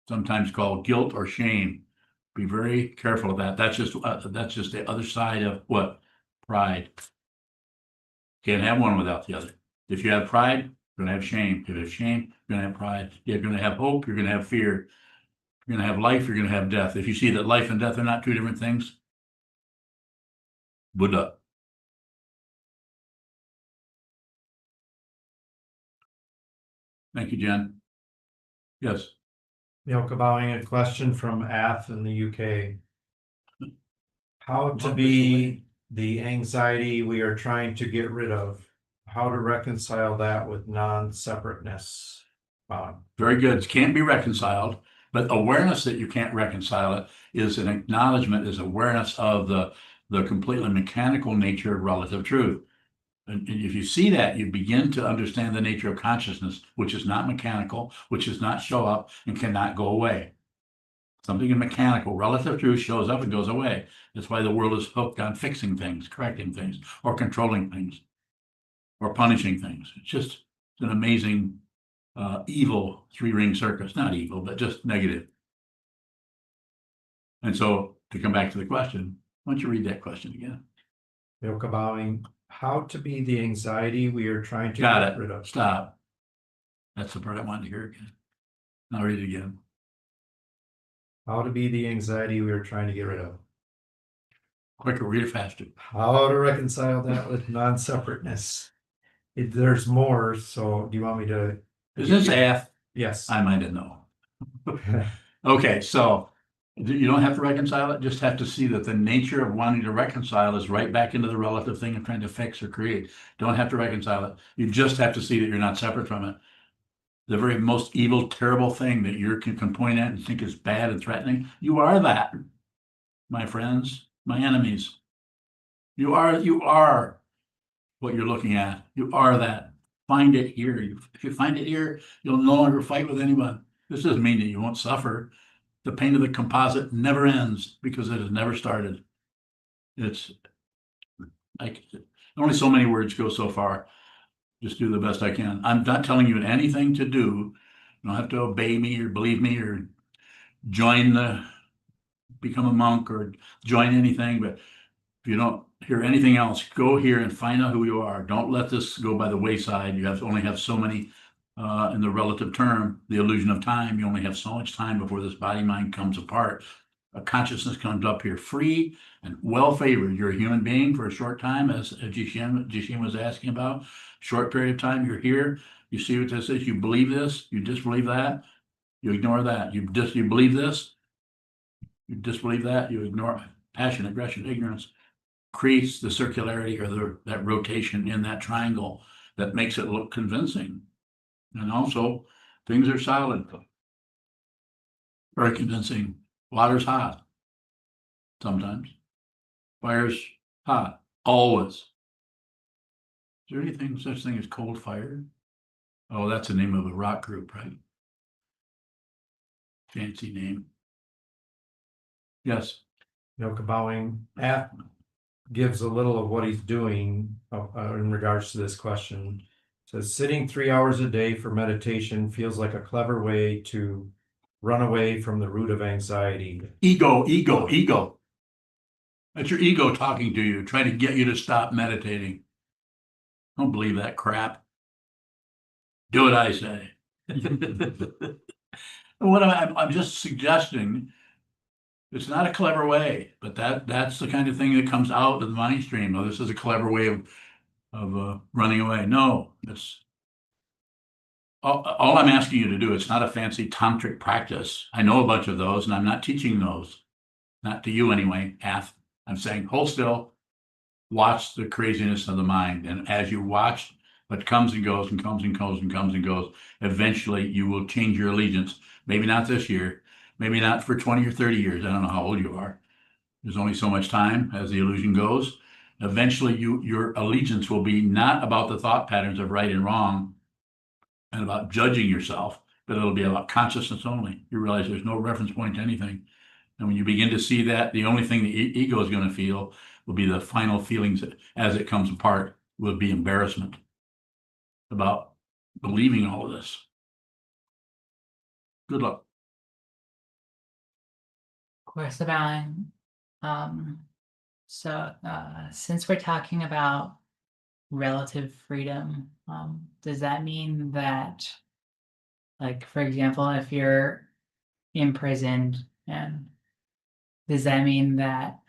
sometimes called guilt or shame. Be very careful of that. That's just the other side of what? Pride. Can't have one without the other. If you have pride, you're gonna have shame. If you have shame, you're gonna have pride. You're gonna have hope, you're gonna have fear. You're gonna have life, you're gonna have death. If you see that life and death are not two different things, Buddha. Thank you, Jen. Yes. Milka Bowing, a question from Ath in the UK. How to Love be the anxiety we are trying to get rid of? How to reconcile that with non-separateness? Very good. It can't be reconciled, but awareness that you can't reconcile it is an acknowledgement, is awareness of the completely mechanical nature of relative truth. And if you see that, you begin to understand the nature of consciousness, which is not mechanical, which does not show up and cannot go away. Something mechanical, relative truth shows up and goes away. That's why the world is hooked on fixing things, correcting things, or controlling things, or punishing things. It's just an amazing evil three-ring circus. Not evil, but just negative. And so to come back to the question, why don't you read that question again? Milka Bowing, how to be the anxiety we are trying to Got get it. rid of? Stop. That's the part I wanted to hear again. Now read it again. How to be the anxiety we are trying to get rid of? Quicker, read it faster. How to reconcile that with non-separateness? There's more, so do you want me to? Is this Ath? Yes. I might have known. Okay, so you don't have to reconcile it, just have to see that the nature of wanting to reconcile is right back into the relative thing of trying to fix or create. Don't have to reconcile it. You just have to see that you're not separate from it. The very most evil, terrible thing that you can point at and think is bad and threatening, you are that, my friends, my enemies. You are what you're looking at. You are that. Find it here. If you find it here, you'll no longer fight with anyone. This doesn't mean that you won't suffer. The pain of the composite never ends because it has never started. It's like only so many words go so far. Just do the best I can. I'm not telling you anything to do. You don't have to obey me or believe me or become a monk or join anything. But if you don't hear anything else, go here and find out who you are. Don't let this go by the wayside. You only have so many, in the relative term, the illusion of time. You only have so much time before this body mind comes apart. A consciousness comes up here free and well favored. You're a human being for a short time, as Jishin was asking about. Short period of time, you're here. You see what this is. You believe this. You disbelieve that. You ignore that. You believe this. You disbelieve that. You ignore passion, aggression, ignorance. Creates the circularity or that rotation in that triangle that makes it look convincing. And also, things are solid. Very convincing. Water's hot. Sometimes. Fire's hot. Always. Is there anything such thing as cold fire? Oh, that's the name of a rock group, right? Fancy name. Yes. Milka Bowing, Ath gives a little of what he's doing in regards to this question. Says sitting 3 hours a day for meditation feels like a clever way to run away from the root of anxiety. Ego. That's your ego talking to you, trying to get you to stop meditating. Don't believe that crap. Do what I say. What I'm just suggesting, it's not a clever way, but that's the kind of thing that comes out of the mind stream. Oh, this is a clever way of running away. No, it's all I'm asking you to do. It's not a fancy tantric practice. I know a bunch of those, and I'm not teaching those. Not to you anyway, Ath. I'm saying hold still, watch the craziness of the mind. And as you watch what comes and goes and comes and goes and comes and goes, eventually you will change your allegiance. Maybe not this year, maybe not for 20 or 30 years. I don't know how old you are. There's only so much time as the illusion goes. Eventually your allegiance will be not about the thought patterns of right and wrong and about judging yourself, but it'll be about consciousness only. You realize there's no reference point to anything. And when you begin to see that, the only thing the ego is going to feel will be the final feelings as it comes apart, would be embarrassment about believing all of this. Good luck. Course of Alan. Since we're talking about relative freedom, does that mean that, like, for example, if you're imprisoned, and does that mean that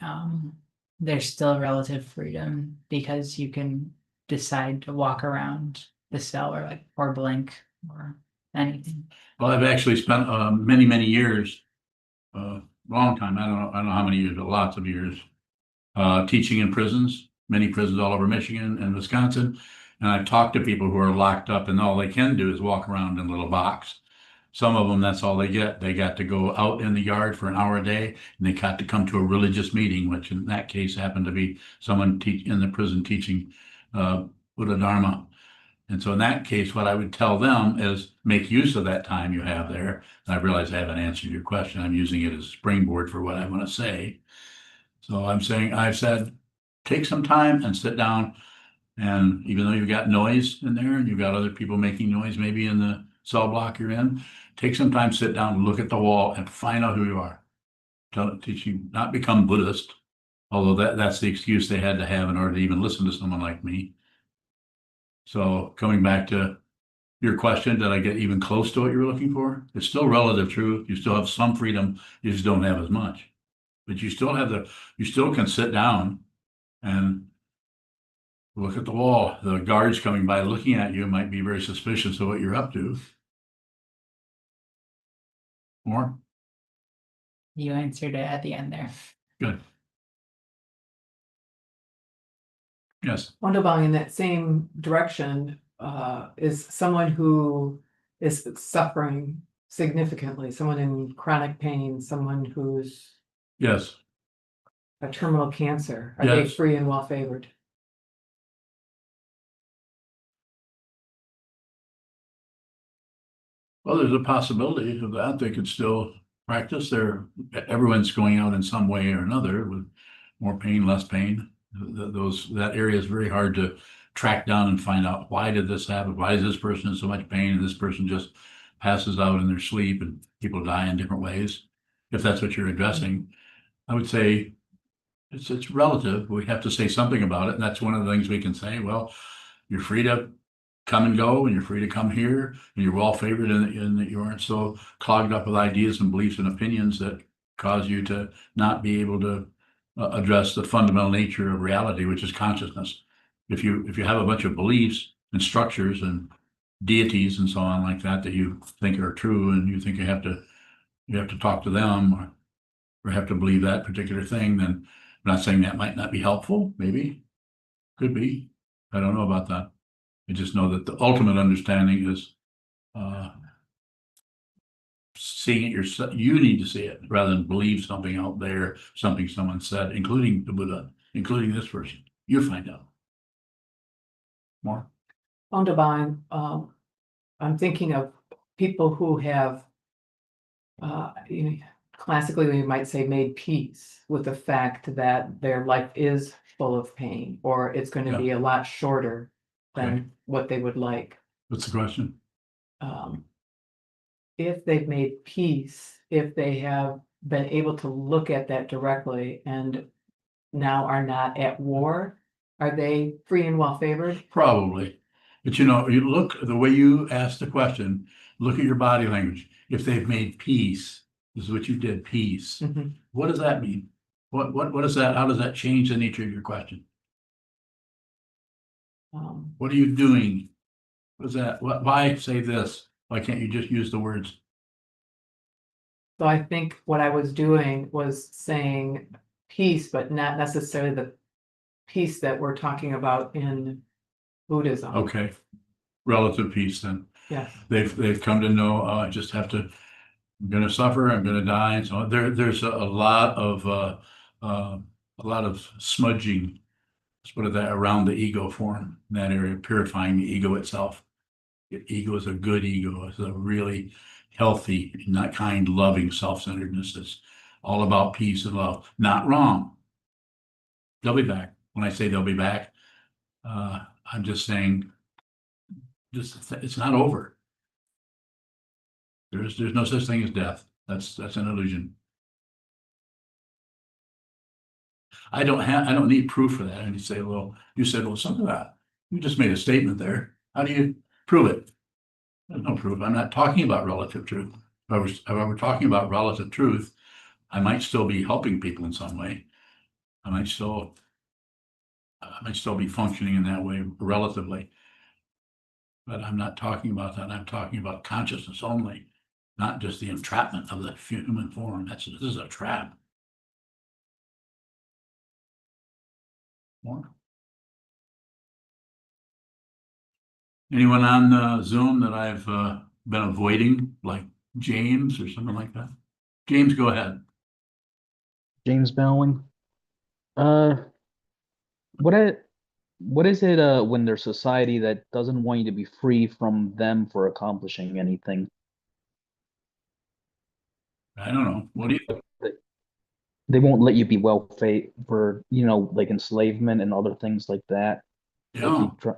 there's still relative freedom because you can decide to walk around the cell or blink or anything? Well, I've actually spent many, many years, long time, I don't know how many years, but lots of years, teaching in prisons, many prisons all over Michigan and Wisconsin. And I've talked to people who are locked up and all they can do is walk around in a little box. Some of them, that's all they get. They got to go out in the yard for an hour a day, and they got to come to a religious meeting, which in that case happened to be someone in the prison teaching Buddha Dharma. And so in that case, what I would tell them is make use of that time you have there. And I realize I haven't answered your question. I'm using it as a springboard for what I want to say. So I've said, take some time and sit down. And even though you've got noise in there and you've got other people making noise, maybe in the cell block you're in, take some time, sit down, look at the wall and find out who you are. Teach you not become Buddhist, although that's the excuse they had to have in order to even listen to someone like me. So coming back to your question, did I get even close to what you were looking for? It's still relative truth. You still have some freedom. You just don't have as much. But you still can sit down and look at the wall. The guards coming by looking at you might be very suspicious of what you're up to. More? You answered it at the end there. Good. Yes. Wonderful. In that same direction, is someone who is suffering significantly, someone in chronic pain, someone who's Yes. a terminal cancer. Are they Yes. free and well favored? Well, there's a possibility of that. They could still practice. Everyone's going out in some way or another with more pain, less pain. That area is very hard to track down and find out, why did this happen? Why is this person in so much pain and this person just passes out in their sleep and people die in different ways? If that's what you're addressing, I would say it's relative. We have to say something about it. And that's one of the things we can say. Well, you're free to come and go, and you're free to come here, and you're well favored in that you aren't so clogged up with ideas and beliefs and opinions that cause you to not be able to address the fundamental nature of reality, which is consciousness. If you have a bunch of beliefs and structures and deities and so on like that you think are true, and you think you have to talk to them or have to believe that particular thing, then I'm not saying that might not be helpful. Maybe, could be. I don't know about that. I just know that the ultimate understanding is seeing it yourself. You need to see it rather than believe something out there, something someone said, including the Buddha, including this person. You find out more. Wonderful. I'm thinking of people who have, classically we might say, made peace with the fact that their life is full of pain, or it's going to be a lot shorter than what they would like. What's the question? If they've made peace, if they have been able to look at that directly and now are not at war, are they free and well favored? Probably. But you look, the way you asked the question, look at your body language. If they've made peace, this is what you did, peace. Mm-hmm. What does that mean? What is that? How does that change the nature of your question? What are you doing? What is that? Why say this? Why can't you just use the words? So I think what I was doing was saying peace, but not necessarily the peace that we're talking about in Buddhism. Okay. Relative peace then. Yeah. They've come to know, I just have to, I'm gonna suffer, I'm gonna die, and so on. There's a lot of smudging, let's put it that, around the ego form in that area, purifying the ego itself. The ego is a good ego. It's a really healthy, not kind, loving self-centeredness that's all about peace and love. Not wrong. They'll be back. When I say they'll be back, I'm just saying, it's not over. There's no such thing as death. That's an illusion. I don't need proof for that. And you say, well, you said, well, something like that. You just made a statement there. How do you prove it? There's no proof. I'm not talking about relative truth. If I were talking about relative truth, I might still be helping people in some way. I might still be functioning in that way relatively. But I'm not talking about that. I'm talking about consciousness only, not just the entrapment of the human form. This is a trap. More? Anyone on Zoom that I've been avoiding, like James or something like that? James, go ahead. James Bowling. Uh, what is it when there's society that doesn't want you to be free from them for accomplishing anything? I don't know. What do you? They won't let you be well paid for, like enslavement and other things like that. Like Yeah,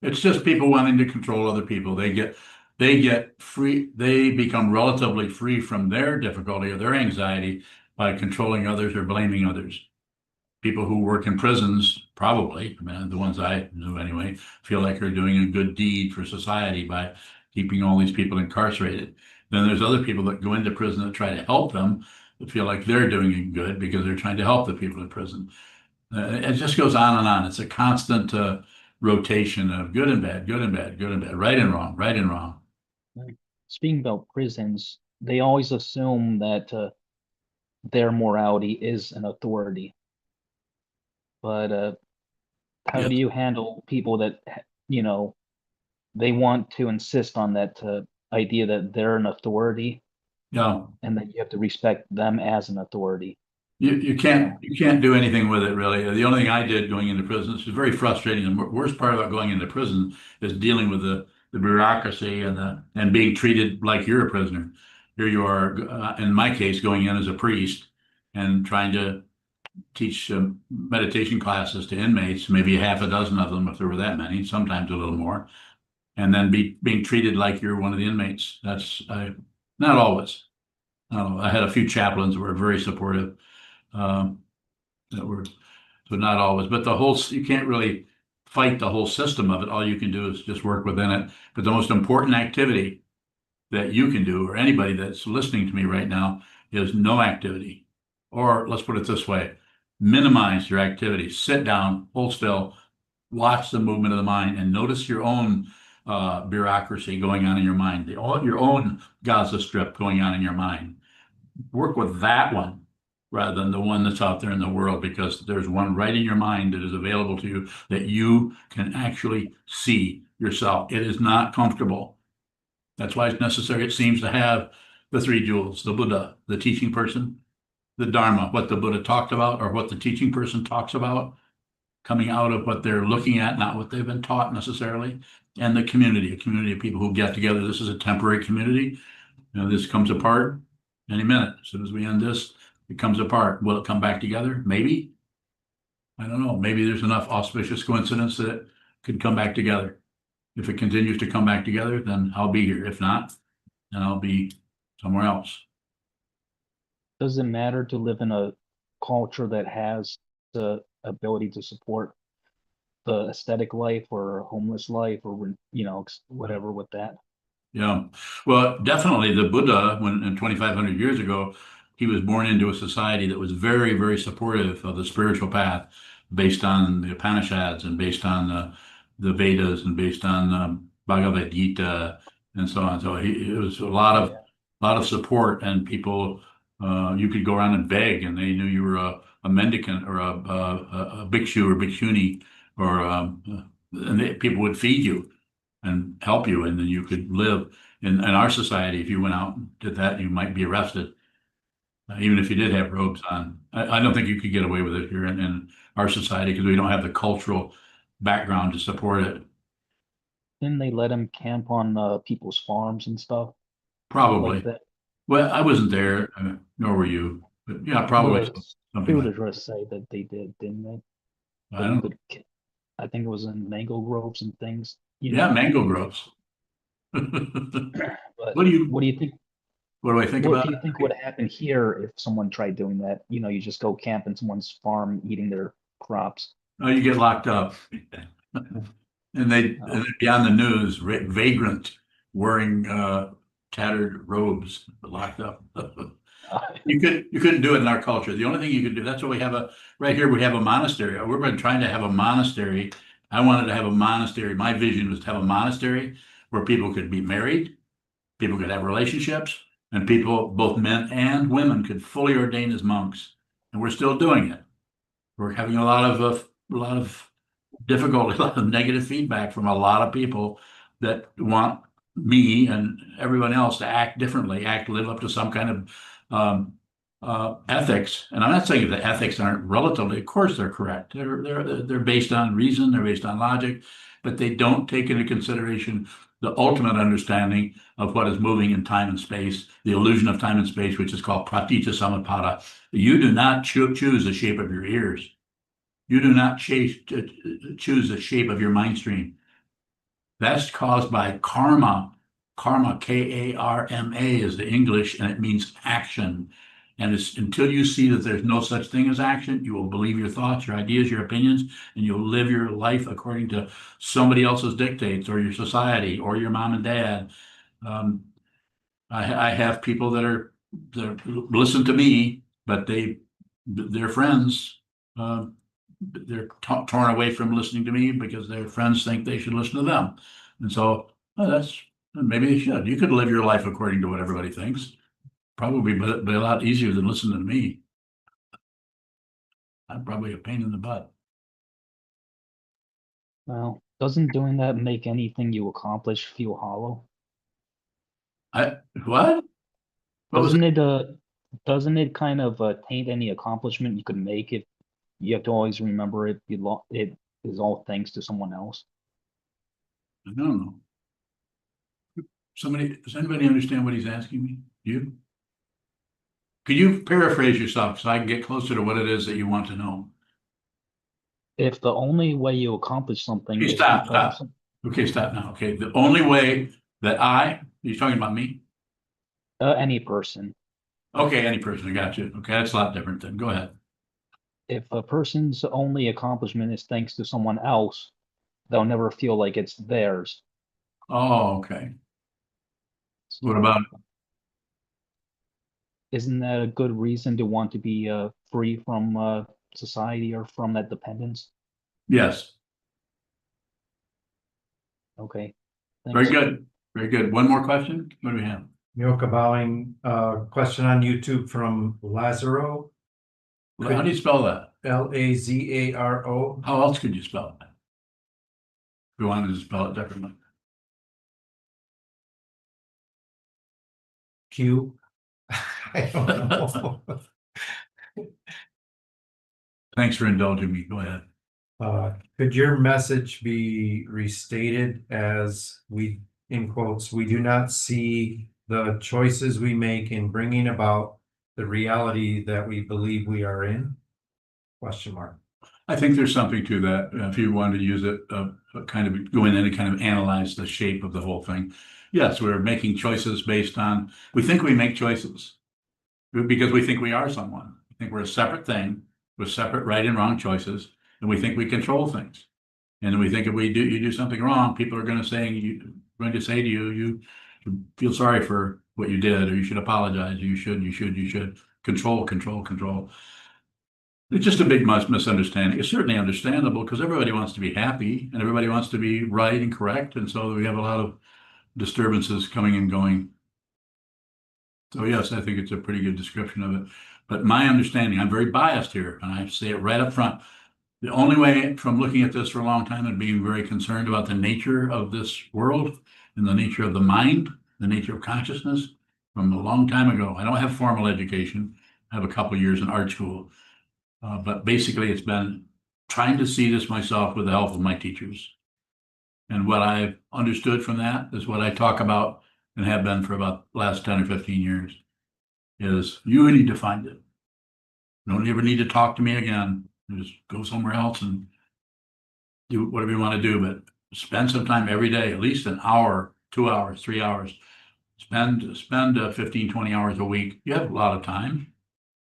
it's just people wanting to control other people. They get free. They become relatively free from their difficulty or their anxiety by controlling others or blaming others. People who work in prisons, probably, I mean, the ones I knew anyway, feel like they're doing a good deed for society by keeping all these people incarcerated. Then there's other people that go into prison that try to help them, that feel like they're doing it good because they're trying to help the people in prison. It just goes on and on. It's a constant rotation of good and bad, good and bad, good and bad, right and wrong, right and wrong. Speaking about prisons, they always assume that their morality is an authority. But how Yes. do you handle people that, they want to insist on that idea that they're an authority Yeah. and that you have to respect them as an authority? You can't do anything with it really. The only thing I did going into prison, this is very frustrating. The worst part about going into prison is dealing with the bureaucracy and being treated like you're a prisoner. Here you are, in my case, going in as a priest and trying to teach meditation classes to inmates, maybe half a dozen of them if there were that many, sometimes a little more, and then being treated like you're one of the inmates. That's not always. I had a few chaplains who were very supportive. Um, that were, so not always, but you can't really fight the whole system of it. All you can do is just work within it. But the most important activity that you can do, or anybody that's listening to me right now, is no activity. Or let's put it this way, minimize your activity. Sit down, hold still, watch the movement of the mind, and notice your own bureaucracy going on in your mind, your own Gaza Strip going on in your mind. Work with that one rather than the one that's out there in the world, because there's one right in your mind that is available to you that you can actually see yourself. It is not comfortable. That's why it's necessary, it seems, to have the three jewels, the Buddha, the teaching person, the Dharma, what the Buddha talked about or what the teaching person talks about, coming out of what they're looking at, not what they've been taught necessarily, and the community, a community of people who get together. This is a temporary community. This comes apart any minute. As soon as we end this, it comes apart. Will it come back together? Maybe. I don't know. Maybe there's enough auspicious coincidence that it could come back together. If it continues to come back together, then I'll be here. If not, then I'll be somewhere else. Does it matter to live in a culture that has the ability to support the aesthetic life or homeless life or, whatever with that? Yeah, well, definitely the Buddha, when 2,500 years ago, he was born into a society that was very, very supportive of the spiritual path, based on the Upanishads and based on the Vedas and based on Bhagavad Gita and so on. So it was a lot of support, and people, you could go around and beg, and they knew you were a mendicant or a bhikshu or bhikshuni, or and people would feed you and help you, and then you could live. In our society, if you went out and did that, you might be arrested, even if you did have robes on. I don't think you could get away with it here in our society because we don't have the cultural background to support it. Didn't they let him camp on people's farms and stuff Probably. like that? Well, I wasn't there, nor were you, but yeah, probably something like Buddhists say that they did, didn't they? that. I don't. I think it was in mango groves and things, Yeah, mango groves. but What do you, what do you think? what do I think What about do it? you think would happen here if someone tried doing that? You just go camp in someone's farm eating their crops. Oh, you get locked up. And they'd be on the news, vagrant wearing tattered robes, locked up. You couldn't do it in our culture. The only thing you could do, that's what we have right here, we have a monastery. We've been trying to have a monastery. I wanted to have a monastery. My vision was to have a monastery where people could be married, people could have relationships, and people, both men and women, could fully ordain as monks. And we're still doing it. We're having a lot of difficulty, a lot of negative feedback from a lot of people that want me and everyone else to act differently, live up to some kind of ethics. And I'm not saying that the ethics aren't relatively, of course they're correct. They're based on reason, they're based on logic, but they don't take into consideration the ultimate understanding of what is moving in time and space, the illusion of time and space, which is called pratitya samutpada. You do not choose the shape of your ears. You do not choose the shape of your mind stream. That's caused by karma. Karma, K-A-R-M-A is the English, and it means action. And it's until you see that there's no such thing as action, you will believe your thoughts, your ideas, your opinions, and you'll live your life according to somebody else's dictates or your society or your mom and dad. I have people that listen to me, but their friends, they're torn away from listening to me because their friends think they should listen to them. And so maybe they should. You could live your life according to what everybody thinks. Probably be a lot easier than listening to me. I'm probably a pain in the butt. Well, doesn't doing that make anything you accomplish feel hollow? What? What was Doesn't it kind of taint any accomplishment you could make if you have to always remember it is all thanks to someone else? I don't know. Does anybody understand what he's asking me? You? Could you paraphrase yourself so I can get closer to what it is that you want to know? If the only way you accomplish something Okay, is stop. because of Okay, stop now. Okay, the only way that you're talking about me? any person, Okay, any person, I got you. Okay, that's a lot different then. Go ahead. if a person's only accomplishment is thanks to someone else, they'll never feel like it's theirs. Oh, okay. What So, about, isn't that a good reason to want to be free from society or from that dependence? yes, Okay. very Thanks. good. Very good. One more question? What do we have? Yoka bowing, question on YouTube from Lazaro, How do you spell that? Lazaro. How else could you spell it? If you wanted to spell it differently. Q. I don't know. Thanks for indulging me. Go ahead. Could your message be restated as in quotes, we do not see the choices we make in bringing about the reality that we believe we are in? Question mark. I think there's something to that. If you wanted to use it, kind of go in and kind of analyze the shape of the whole thing. Yes, we're making choices based on, we think we make choices because we think we are someone. We think we're a separate thing with separate right and wrong choices, and we think we control things. And we think if you do something wrong, people are going to say to you, you feel sorry for what you did, or you should apologize. You should control. It's just a big misunderstanding. It's certainly understandable because everybody wants to be happy and everybody wants to be right and correct. And so we have a lot of disturbances coming and going. So yes, I think it's a pretty good description of it. But my understanding, I'm very biased here, and I say it right up front. The only way, from looking at this for a long time and being very concerned about the nature of this world and the nature of the mind, the nature of consciousness, from a long time ago. I don't have formal education. I have a couple years in art school. But basically, it's been trying to see this myself with the help of my teachers. And what I've understood from that is what I talk about and have been for about the last 10 or 15 years, is you need to find it. You don't ever need to talk to me again. You just go somewhere else and do whatever you want to do, but spend some time every day, at least an hour, 2 hours, 3 hours. Spend 15, 20 hours a week. You have a lot of time.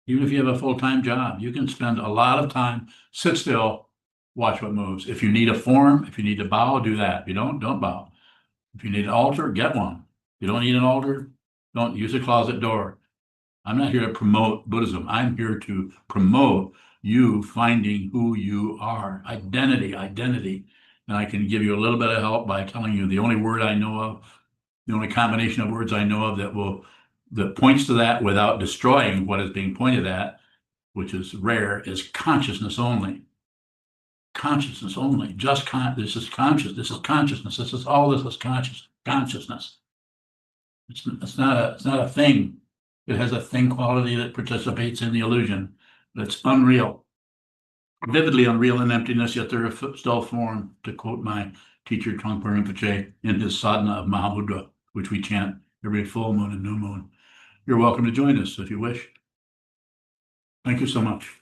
Even if you have a full-time job, you can spend a lot of time, sit still, watch what moves. If you need a form, if you need to bow, do that. If you don't bow. If you need an altar, get one. If you don't need an altar, don't use a closet door. I'm not here to promote Buddhism. I'm here to promote you finding who you are. Identity. And I can give you a little bit of help by telling you the only word I know of, the only combination of words I know of that points to that without destroying what is being pointed at, which is rare, is consciousness only. Consciousness only. This is conscious. This is consciousness. This is consciousness. It's not a thing. It has a thing quality that participates in the illusion. That's unreal. Vividly unreal in emptiness, yet there is still form, to quote my teacher Trungpa Rinpoche in his sadhana of Mahamudra, which we chant every full moon and new moon. You're welcome to join us if you wish. Thank you so much.